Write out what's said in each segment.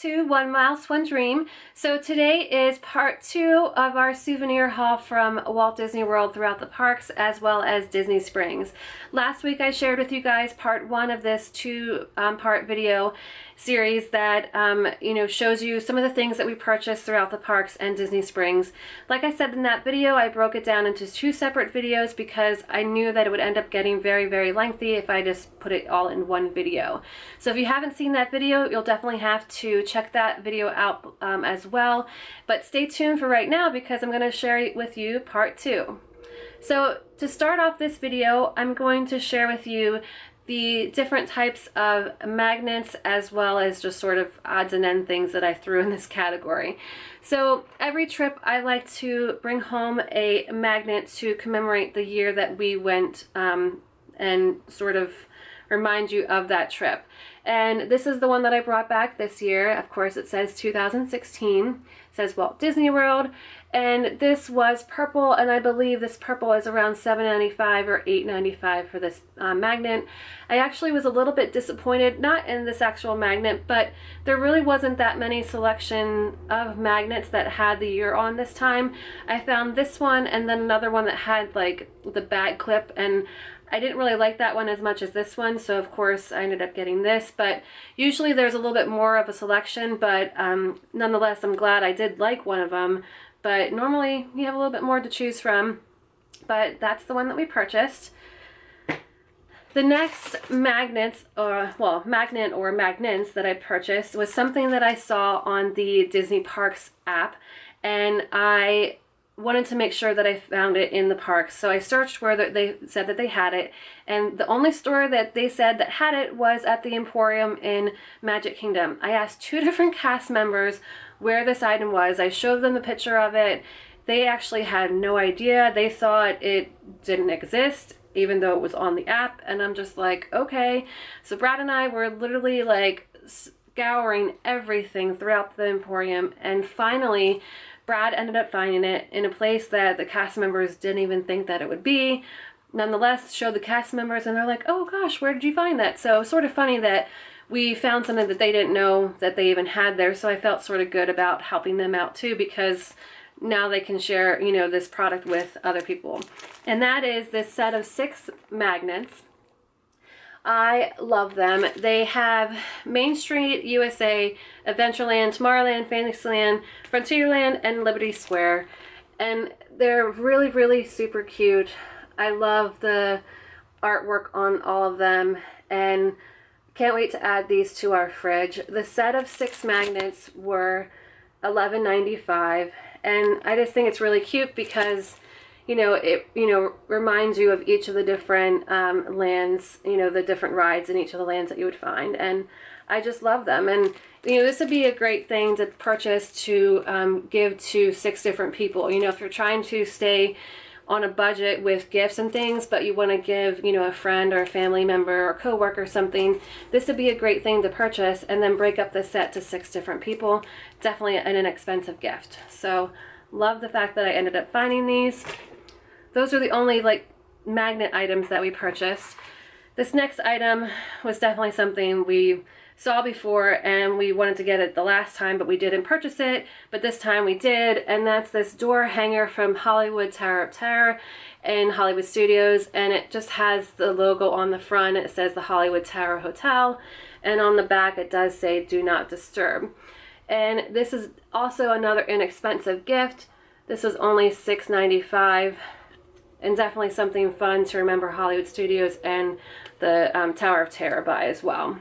to One Mouse, One Dream. So today is part 2 of our souvenir haul from Walt Disney World throughout the parks as well as Disney Springs. Last week I shared with you guys part 1 of this two-part video series that shows you some of the things that we purchased throughout the parks and Disney Springs. Like I said in that video, I broke it down into 2 separate videos because I knew that it would end up getting very lengthy if I just put it all in one video. So if you haven't seen that video, you'll definitely have to check that video out as well. But stay tuned for right now because I'm going to share with you part 2. So to start off this video, I'm going to share with you the different types of magnets as well as just sort of odds and end things that I threw in this category. So every trip I like to bring home a magnet to commemorate the year that we went and sort of remind you of that trip. And this is the one that I brought back this year. Of course, it says 2016. It says Walt Disney World. And this was purple, and I believe this purple is around $7.95 or $8.95 for this magnet. I actually was a little bit disappointed, not in this actual magnet, but there really wasn't that many selection of magnets that had the year on this time. I found this one and then another one that had like the bag clip, and I didn't really like that one as much as this one, so of course I ended up getting this. But usually there's a little bit more of a selection, but nonetheless I'm glad I did like one of them. But normally you have a little bit more to choose from, but that's the one that we purchased. The next magnets, magnet or magnets that I purchased was something that I saw on the Disney Parks app, and I wanted to make sure that I found it in the parks. So I searched where they said that they had it, and the only store that they said that had it was at the Emporium in Magic Kingdom. I asked 2 different cast members where this item was. I showed them the picture of it. They actually had no idea. They thought it didn't exist, even though it was on the app. And I'm just like, okay. So Brad and I were literally like scouring everything throughout the Emporium, and finally Brad ended up finding it in a place that the cast members didn't even think that it would be. Nonetheless, showed the cast members and they're like, oh gosh, where did you find that? So sort of funny that we found something that they didn't know that they even had there. So I felt sort of good about helping them out too, because now they can share, this product with other people. And that is this set of 6 magnets. I love them. They have Main Street, USA, Adventureland, Tomorrowland, Fantasyland, Frontierland, and Liberty Square. And they're really super cute. I love the artwork on all of them, and can't wait to add these to our fridge. The set of 6 magnets were $11.95, and I just think it's really cute because it reminds you of each of the different lands, the different rides in each of the lands that you would find, and I just love them. And this would be a great thing to purchase to give to 6 different people. If you're trying to stay on a budget with gifts and things, but you want to give, a friend or a family member or coworker something, this would be a great thing to purchase and then break up the set to 6 different people. Definitely an inexpensive gift. So love the fact that I ended up finding these. Those are the only magnet items that we purchased. This next item was definitely something we saw before and we wanted to get it the last time, but we didn't purchase it, but this time we did, and that's this door hanger from Hollywood Tower of Terror in Hollywood Studios, and it just has the logo on the front. It says the Hollywood Tower Hotel, and on the back it does say do not disturb. And this is also another inexpensive gift. This was only $6.95, and definitely something fun to remember Hollywood Studios and the Tower of Terror by as well.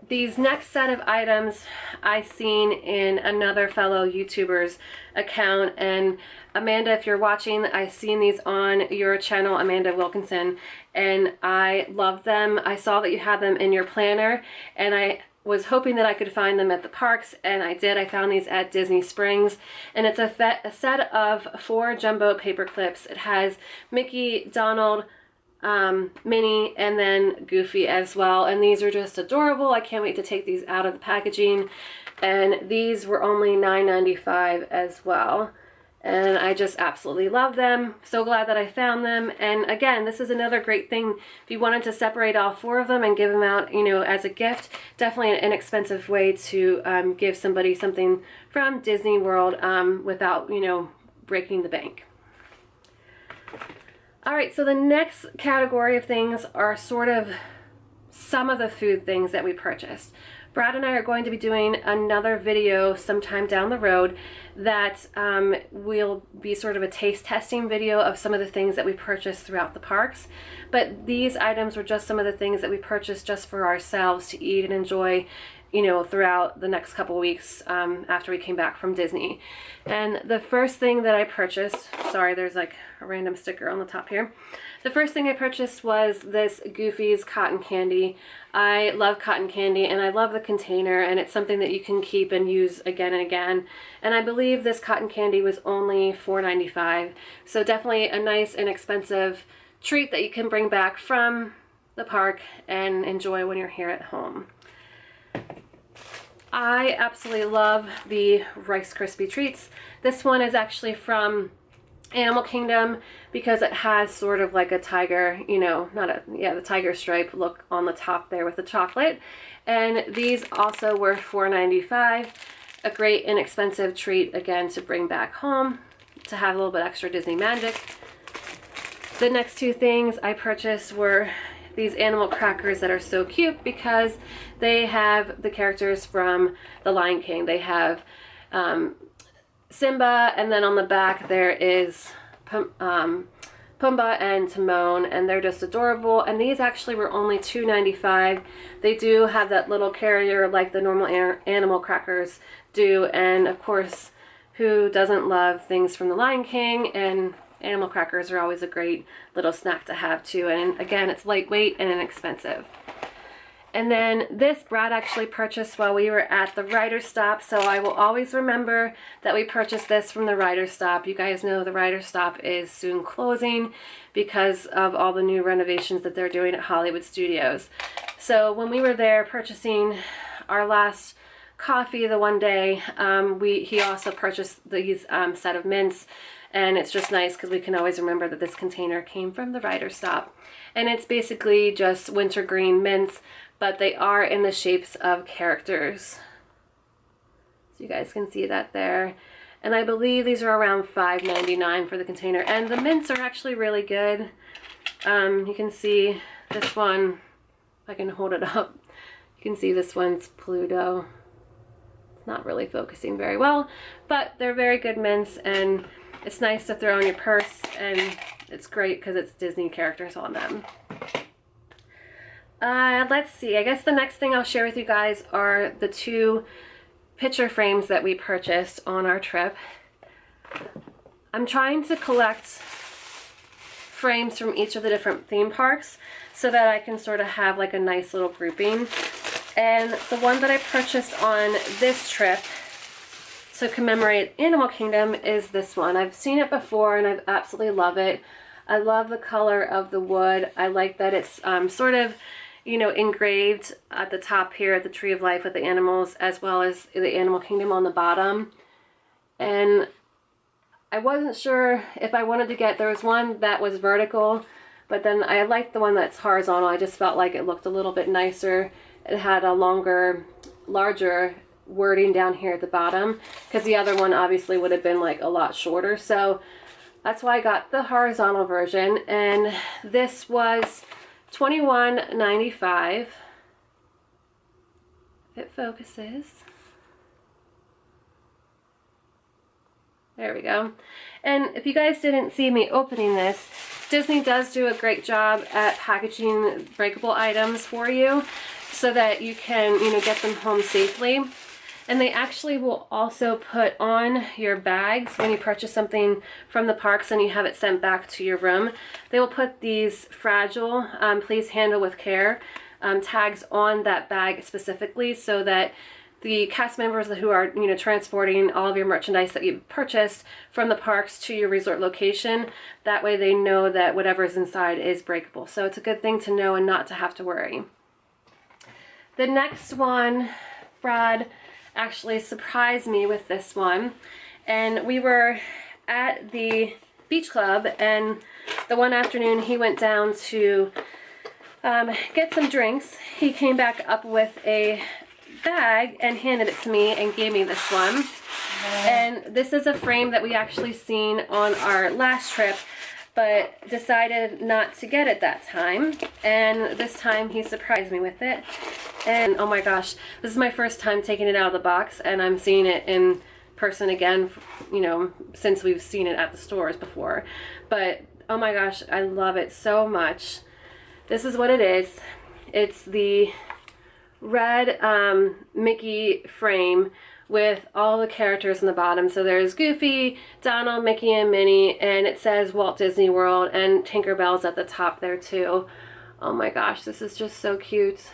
These next set of items I seen in another fellow YouTuber's account, and Amanda, if you're watching, I seen these on your channel, Amanda Wilkinson, and I love them. I saw that you have them in your planner, and I was hoping that I could find them at the parks, and I did. I found these at Disney Springs, and it's a set of 4 jumbo paper clips. It has Mickey, Donald, Minnie, and then Goofy as well, and these are just adorable. I can't wait to take these out of the packaging, and these were only $9.95 as well. and I just absolutely love them. So glad that I found them. And again, this is another great thing if you wanted to separate all 4 of them and give them out, you know, as a gift. Definitely an inexpensive way to give somebody something from Disney World without, you know, breaking the bank. All right, so the next category of things are sort of some of the food things that we purchased. Brad and I are going to be doing another video sometime down the road that will be sort of a taste testing video of some of the things that we purchased throughout the parks. But these items were just some of the things that we purchased just for ourselves to eat and enjoy, you know, throughout the next couple weeks after we came back from Disney. And the first thing that I purchased, sorry, there's like a random sticker on the top here. The first thing I purchased was this Goofy's cotton candy. I love cotton candy and I love the container, and it's something that you can keep and use again and again. And I believe this cotton candy was only $4.95. So definitely a nice inexpensive treat that you can bring back from the park and enjoy when you're here at home. I absolutely love the Rice Krispie treats. This one is actually from Animal Kingdom because it has sort of like a tiger, you know, the tiger stripe look on the top there with the chocolate. And these also were $4.95. A great inexpensive treat, again, to bring back home to have a little bit extra Disney magic. The next 2 things I purchased were these animal crackers that are so cute because they have the characters from The Lion King. They have Simba, and then on the back there is Pumbaa and Timon, and they're just adorable. And these actually were only $2.95. They do have that little carrier like the normal animal crackers do, and of course, who doesn't love things from The Lion King? And animal crackers are always a great little snack to have too. And again, it's lightweight and inexpensive. And then this Brad actually purchased while we were at the Rider Stop, so I will always remember that we purchased this from the Rider Stop. You guys know the Rider Stop is soon closing because of all the new renovations that they're doing at Hollywood Studios. So when we were there purchasing our last coffee the one day, he also purchased these set of mints. And it's just nice because we can always remember that this container came from the Rider Stop. And it's basically just wintergreen mints, but they are in the shapes of characters. So you guys can see that there. And I believe these are around $5.99 for the container. And the mints are actually really good. You can see this one, if I can hold it up, you can see this one's Pluto. It's not really focusing very well, but they're very good mints, and it's nice to throw in your purse, and it's great because it's Disney characters on them. Let's see, I guess the next thing I'll share with you guys are the 2 picture frames that we purchased on our trip. I'm trying to collect frames from each of the different theme parks so that I can sort of have like a nice little grouping. And the one that I purchased on this trip to commemorate Animal Kingdom is this one. I've seen it before and I absolutely love it. I love the color of the wood. I like that it's sort of, you know, engraved at the top here at the Tree of Life with the animals, as well as the Animal Kingdom on the bottom. And I wasn't sure if I wanted to get, there was one that was vertical, but then I liked the one that's horizontal. I just felt like it looked a little bit nicer. It had a larger wording down here at the bottom, because the other one obviously would have been like a lot shorter. So that's why I got the horizontal version, and this was $21.95. If it focuses. There we go. And if you guys didn't see me opening this, Disney does do a great job at packaging breakable items for you so that you can, you know, get them home safely. And they actually will also put on your bags when you purchase something from the parks and you have it sent back to your room. They will put these fragile, please handle with care, tags on that bag specifically so that the cast members who are, you know, transporting all of your merchandise that you purchased from the parks to your resort location, that way they know that whatever's inside is breakable. So it's a good thing to know and not to have to worry. The next one, Brad actually surprised me with this one, and we were at the beach club, and the one afternoon he went down to get some drinks. He came back up with a bag and handed it to me and gave me this one. And this is a frame that we actually seen on our last trip, but decided not to get it that time. And this time he surprised me with it. And oh my gosh, this is my first time taking it out of the box, and I'm seeing it in person again, you know, since we've seen it at the stores before. But oh my gosh, I love it so much. This is what it is. It's the red Mickey frame with all the characters on the bottom. So there's Goofy, Donald, Mickey, and Minnie, and it says Walt Disney World, and Tinkerbell's at the top there too. Oh my gosh, this is just so cute.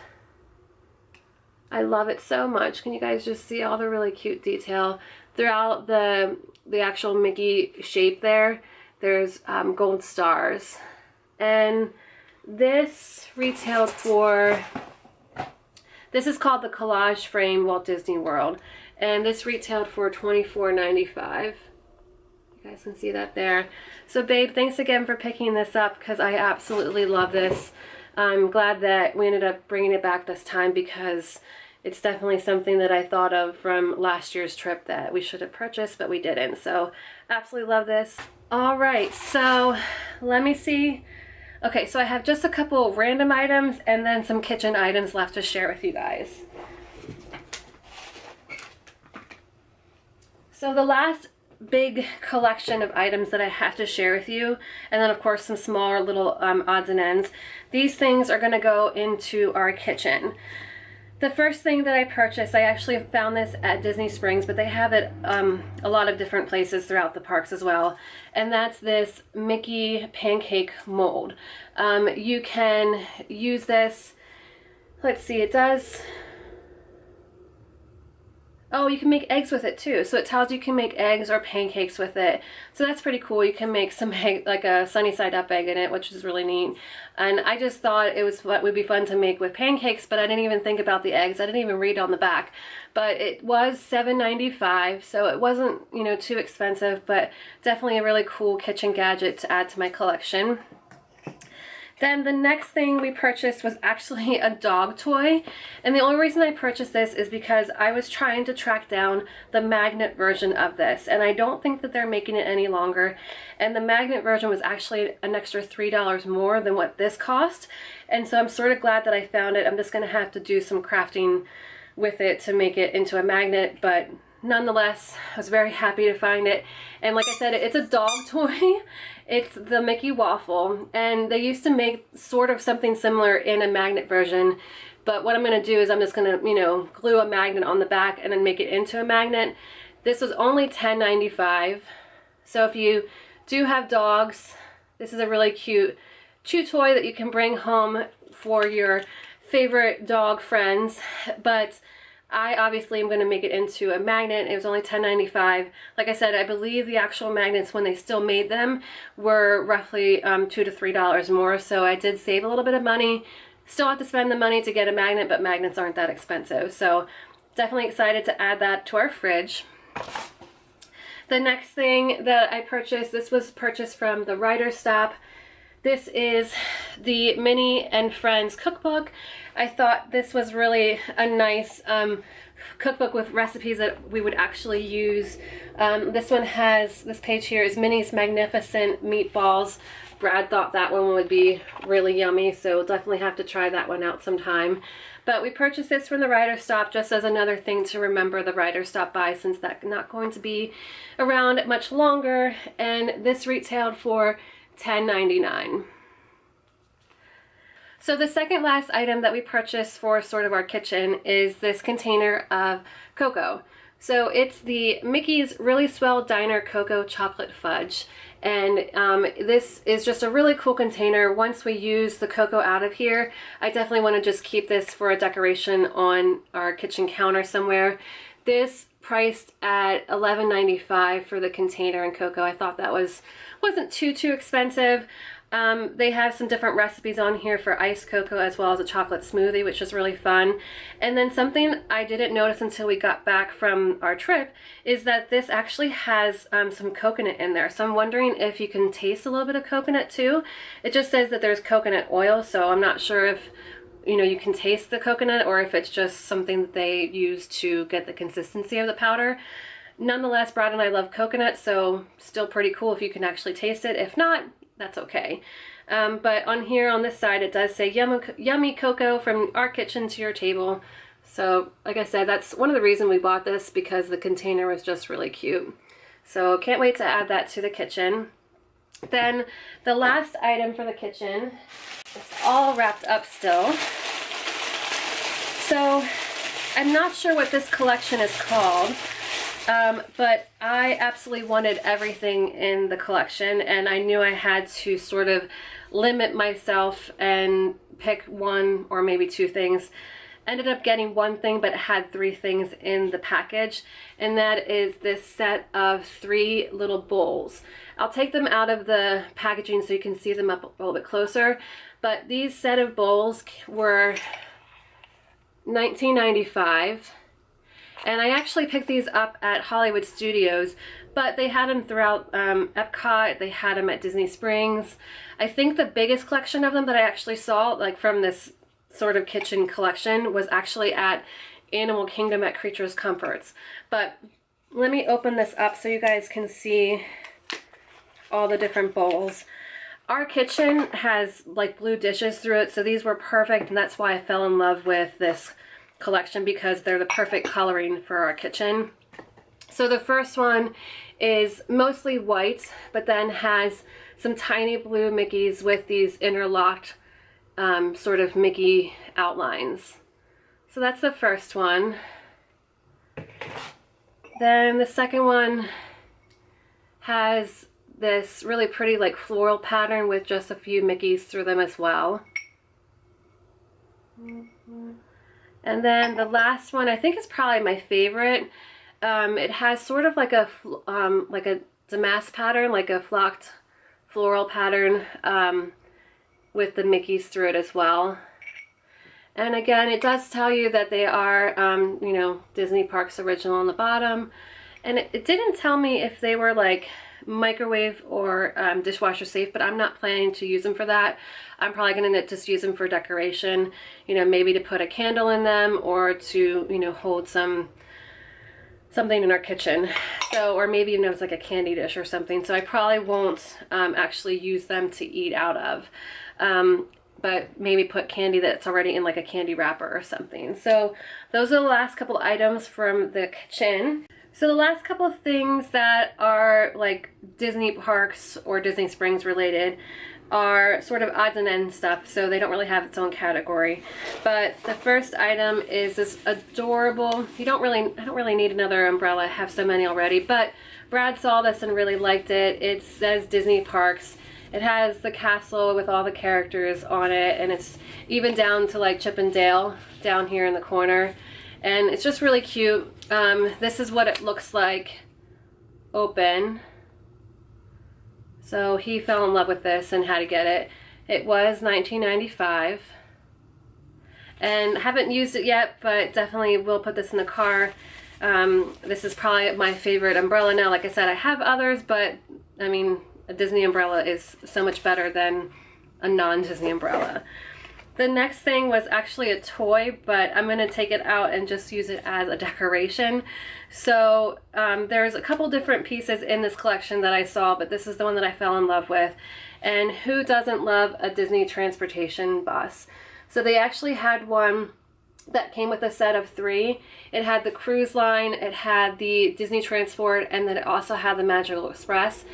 I love it so much. Can you guys just see all the really cute detail throughout the actual Mickey shape there? There's gold stars. And this retailed for, this is called the Collage Frame Walt Disney World, and this retailed for $24.95. You guys can see that there. So babe, thanks again for picking this up, because I absolutely love this. I'm glad that we ended up bringing it back this time, because it's definitely something that I thought of from last year's trip that we should have purchased, but we didn't. So absolutely love this. All right, so let me see. Okay, so I have just a couple random items and then some kitchen items left to share with you guys. So the last big collection of items that I have to share with you, and then of course some smaller little odds and ends, these things are going to go into our kitchen. The first thing that I purchased, I actually found this at Disney Springs, but they have it a lot of different places throughout the parks as well. And that's this Mickey pancake mold. You can use this, let's see, it does, oh, you can make eggs with it too. So it tells you can make eggs or pancakes with it. So that's pretty cool. You can make some egg, like a sunny side up egg in it, which is really neat. And I just thought it was what would be fun to make with pancakes, but I didn't even think about the eggs. I didn't even read on the back. But it was $7.95, so it wasn't, you know, too expensive, but definitely a really cool kitchen gadget to add to my collection. Then the next thing we purchased was actually a dog toy, and the only reason I purchased this is because I was trying to track down the magnet version of this, and I don't think that they're making it any longer, and the magnet version was actually an extra $3 more than what this cost, and so I'm sort of glad that I found it. I'm just going to have to do some crafting with it to make it into a magnet, but nonetheless, I was very happy to find it. And like I said, it's a dog toy. It's the Mickey Waffle, and they used to make sort of something similar in a magnet version, but what I'm going to do is I'm just going to, you know, glue a magnet on the back and then make it into a magnet. This was only $10.95, so if you do have dogs, this is a really cute chew toy that you can bring home for your favorite dog friends. But I obviously am going to make it into a magnet. It was only $10.95. Like I said, I believe the actual magnets, when they still made them, were roughly $2 to $3 more. So I did save a little bit of money. Still have to spend the money to get a magnet, but magnets aren't that expensive. So definitely excited to add that to our fridge. The next thing that I purchased, this was purchased from the Writer's Stop. This is the Minnie and Friends cookbook. I thought this was really a nice cookbook with recipes that we would actually use. This one has, this page here is Minnie's Magnificent Meatballs. Brad thought that one would be really yummy, so we'll definitely have to try that one out sometime. But we purchased this from the Writer's Stop just as another thing to remember the Writer's Stop by, since that's not going to be around much longer. And this retailed for $10.99. So the second last item that we purchased for sort of our kitchen is this container of cocoa. So it's the Mickey's Really Swell Diner Cocoa Chocolate Fudge. And this is just a really cool container. Once we use the cocoa out of here, I definitely want to just keep this for a decoration on our kitchen counter somewhere. This priced at $11.95 for the container and cocoa. I thought that wasn't too expensive. They have some different recipes on here for iced cocoa as well as a chocolate smoothie, which is really fun. And then something I didn't notice until we got back from our trip is that this actually has some coconut in there. So I'm wondering if you can taste a little bit of coconut too. It just says that there's coconut oil, so I'm not sure if you can taste the coconut or if it's just something that they use to get the consistency of the powder. Nonetheless, Brad and I love coconut, so still pretty cool if you can actually taste it. If not, that's okay. But on here on this side it does say yummy cocoa from our kitchen to your table. So like I said, that's one of the reasons we bought this, because the container was just really cute. So can't wait to add that to the kitchen. Then the last item for the kitchen, it's all wrapped up still. So I'm not sure what this collection is called. But I absolutely wanted everything in the collection, and I knew I had to sort of limit myself and pick one or maybe two things. Ended up getting one thing, but it had three things in the package, and that is this set of 3 little bowls. I'll take them out of the packaging so you can see them up a little bit closer, but these set of bowls were $19.95. And I actually picked these up at Hollywood Studios, but they had them throughout Epcot, they had them at Disney Springs. I think the biggest collection of them that I actually saw, like from this sort of kitchen collection, was actually at Animal Kingdom at Creatures Comforts. But let me open this up so you guys can see all the different bowls. Our kitchen has like blue dishes through it, so these were perfect, and that's why I fell in love with this collection, because they're the perfect coloring for our kitchen. So the first one is mostly white, but then has some tiny blue Mickeys with these interlocked sort of Mickey outlines. So that's the first one. Then the second one has this really pretty like floral pattern with just a few Mickeys through them as well. And then the last one, I think, is probably my favorite. It has sort of like a damask pattern, like a flocked floral pattern with the Mickeys through it as well. And again, it does tell you that they are, Disney Parks original on the bottom. And it didn't tell me if they were like microwave or dishwasher safe, but I'm not planning to use them for that. I'm probably going to just use them for decoration, maybe to put a candle in them or to, hold something in our kitchen. So, or maybe even if it's like a candy dish or something. So I probably won't actually use them to eat out of. But maybe put candy that's already in like a candy wrapper or something. So those are the last couple items from the kitchen. So the last couple of things that are like Disney parks or Disney Springs related are sort of odds and ends stuff, so they don't really have its own category. But the first item is this adorable, I don't really need another umbrella, I have so many already, but Brad saw this and really liked it. It says Disney Parks. It has the castle with all the characters on it, and it's even down to like Chip and Dale down here in the corner. And it's just really cute. This is what it looks like open. So he fell in love with this and had to get it. It was $19.95. And haven't used it yet, but definitely will put this in the car. This is probably my favorite umbrella now. Like I said, I have others, but I mean, a Disney umbrella is so much better than a non-Disney umbrella. The next thing was actually a toy, but I'm going to take it out and just use it as a decoration. So there's a couple different pieces in this collection that I saw, but this is the one that I fell in love with. And who doesn't love a Disney transportation bus? So they actually had one that came with a set of 3. It had the cruise line, it had the Disney Transport, and then it also had the Magical Express.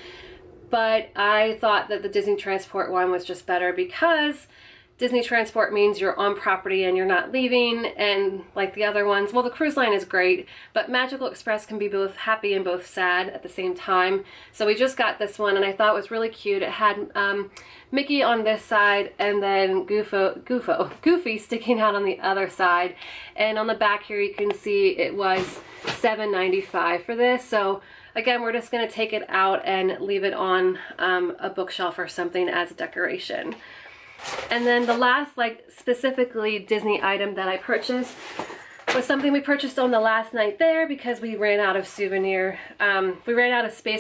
But I thought that the Disney Transport one was just better because Disney Transport means you're on property and you're not leaving, and like the other ones, well, the cruise line is great, but Magical Express can be both happy and both sad at the same time. So we just got this one, and I thought it was really cute. It had Mickey on this side, and then Goofy sticking out on the other side. And on the back here, you can see it was $7.95 for this. So again, we're just going to take it out and leave it on a bookshelf or something as a decoration. And then the last, like, specifically Disney item that I purchased was something we purchased on the last night there because we ran out of space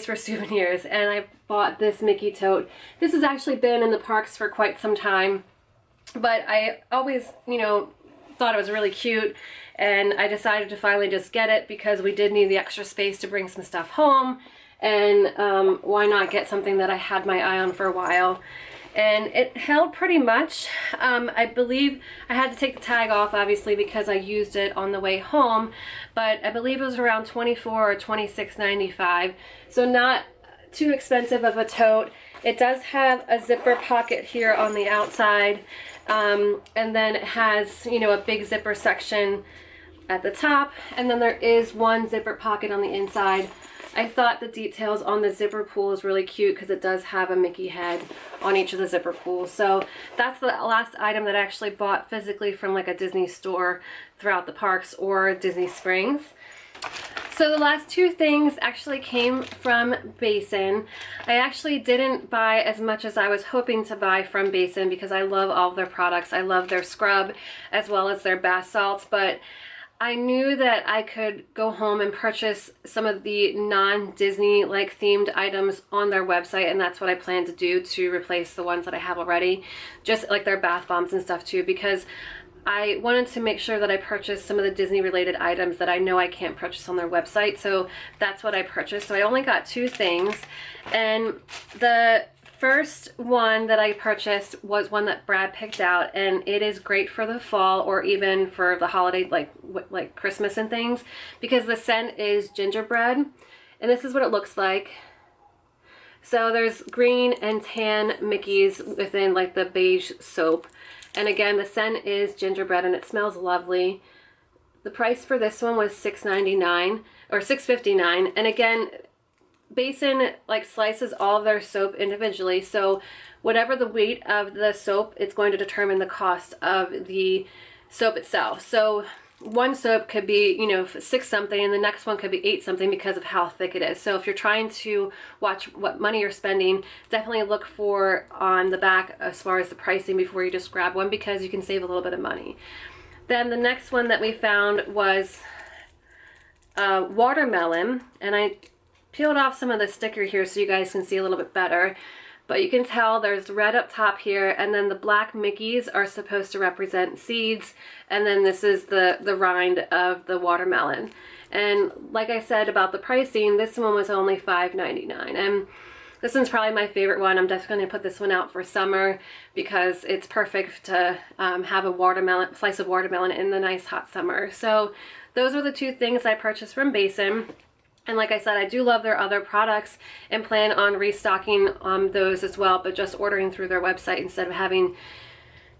for souvenirs, and I bought this Mickey tote. This has actually been in the parks for quite some time, but I always, you know, thought it was really cute, and I decided to finally just get it because we did need the extra space to bring some stuff home, and why not get something that I had my eye on for a while. And it held pretty much. I believe I had to take the tag off, obviously, because I used it on the way home, but I believe it was around $24 or $26.95, so not too expensive of a tote. It does have a zipper pocket here on the outside, and then it has, you know, a big zipper section at the top, and then there is one zipper pocket on the inside. I thought the details on the zipper pull is really cute because it does have a Mickey head on each of the zipper pulls. So that's the last item that I actually bought physically from like a Disney store throughout the parks or Disney Springs. So the last two things actually came from Basin. I actually didn't buy as much as I was hoping to buy from Basin because I love all of their products. I love their scrub as well as their bath salts, but I knew that I could go home and purchase some of the non-Disney like themed items on their website, and that's what I plan to do to replace the ones that I have already, just like their bath bombs and stuff too, because I wanted to make sure that I purchased some of the Disney related items that I know I can't purchase on their website. So that's what I purchased. So I only got two things, and the first one that I purchased was one that Brad picked out, and it is great for the fall or even for the holiday, like Christmas and things, because the scent is gingerbread, and this is what it looks like. So there's green and tan Mickeys within like the beige soap, and again the scent is gingerbread and it smells lovely. The price for this one was $6.99 or $6.59, and again, Basin like slices all of their soap individually, so whatever the weight of the soap, it's going to determine the cost of the soap itself. So one soap could be, you know, 6 something, and the next one could be 8 something because of how thick it is. So if you're trying to watch what money you're spending, definitely look for on the back as far as the pricing before you just grab one, because you can save a little bit of money. Then the next one that we found was watermelon, and I peeled off some of the sticker here so you guys can see a little bit better, but you can tell there's red up top here, and then the black Mickeys are supposed to represent seeds, and then this is the rind of the watermelon. And like I said about the pricing, this one was only $5.99, and this one's probably my favorite one. I'm definitely going to put this one out for summer because it's perfect to have a slice of watermelon in the nice hot summer. So those are the two things I purchased from Basin. And like I said, I do love their other products and plan on restocking those as well, but just ordering through their website instead of having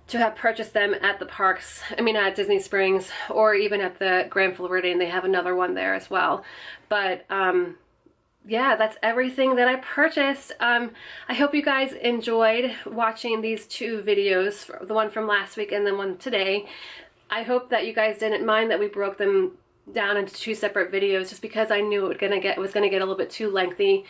to have purchased them at the parks. I mean, at Disney Springs or even at the Grand Floridian. They have another one there as well. But yeah, that's everything that I purchased. I hope you guys enjoyed watching these two videos, the one from last week and the one today. I hope that you guys didn't mind that we broke them down into two separate videos, just because I knew it was gonna get a little bit too lengthy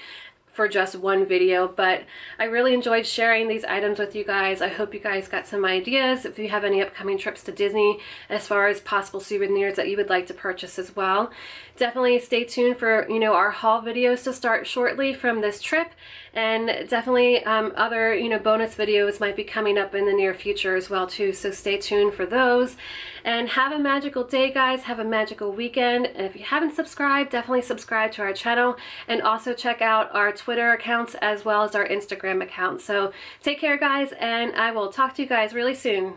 for just one video. But I really enjoyed sharing these items with you guys. I hope you guys got some ideas if you have any upcoming trips to Disney as far as possible souvenirs that you would like to purchase as well. Definitely stay tuned for, you know, our haul videos to start shortly from this trip, and definitely other, you know, bonus videos might be coming up in the near future as well too, so stay tuned for those. And have a magical day, guys. Have a magical weekend. And if you haven't subscribed, definitely subscribe to our channel, and also check out our Twitter accounts as well as our Instagram account. So take care, guys, and I will talk to you guys really soon.